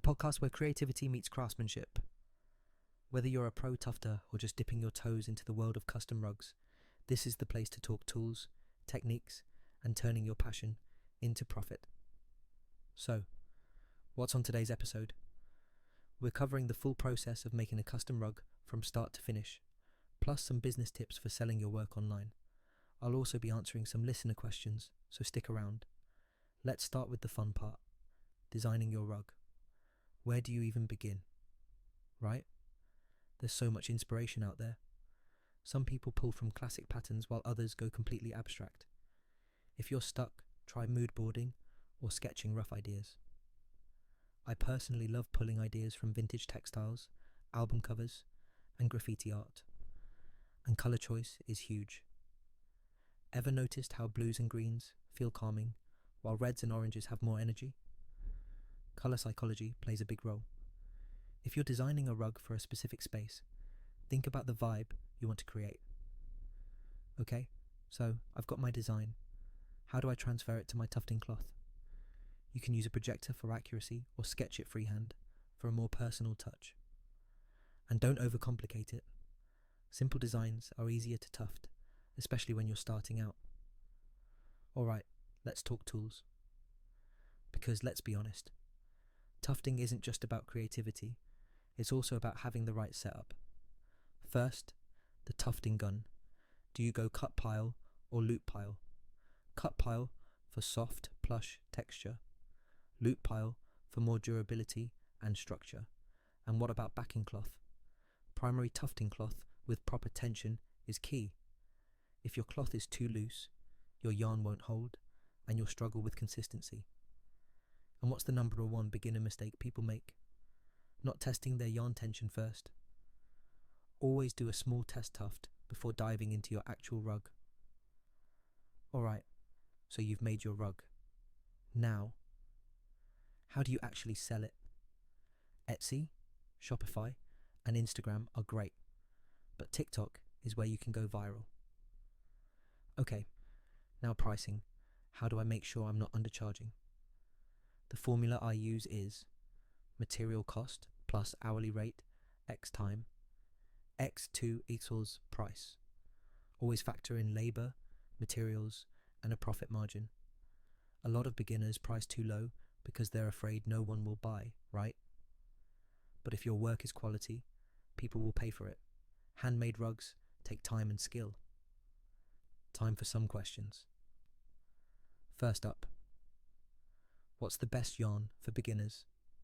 podcast where creativity meets craftsmanship. Whether you're a pro tufter or just dipping your toes into the world of custom rugs, this is the place to talk tools, techniques, and turning your passion into profit. So, what's on today's episode? We're covering the full process of making a custom rug from start to finish, plus some business tips for selling your work online. I'll also be answering some listener questions, so stick around. Let's start with the fun part, designing your rug. Where do you even begin? Right? There's so much inspiration out there. Some people pull from classic patterns while others go completely abstract. If you're stuck, try mood boarding or sketching rough ideas. I personally love pulling ideas from vintage textiles, album covers, and graffiti art. And colour choice is huge. Ever noticed how blues and greens feel calming, while reds and oranges have more energy? Colour psychology plays a big role. If you're designing a rug for a specific space, think about the vibe you want to create. Okay, so I've got my design. How do I transfer it to my tufting cloth? You can use a projector for accuracy or sketch it freehand for a more personal touch. And don't overcomplicate it. Simple designs are easier to tuft, especially when you're starting out. Alright, let's talk tools. Because let's be honest, tufting isn't just about creativity, it's also about having the right setup. First, the tufting gun. Do you go cut pile or loop pile? Cut pile for soft, plush texture. Loop pile for more durability and structure. And what about backing cloth? Primary tufting cloth with proper tension is key. If your cloth is too loose, your yarn won't hold and you'll struggle with consistency. And what's the number one beginner mistake people make? Not testing their yarn tension first. Always do a small test tuft before diving into your actual rug. Alright, so you've made your rug. Now, how do you actually sell it? Etsy, Shopify, and Instagram are great, but TikTok is where you can go viral. Okay, now pricing. How do I make sure I'm not undercharging? The formula I use is material cost plus hourly rate x time, x2 equals price. Always factor in labour, materials, and a profit margin. A lot of beginners price too low because they're afraid no one will buy, right? But if your work is quality, people will pay for it. Handmade rugs take time and skill. Time for some questions. First up, what's the best yarn for beginners?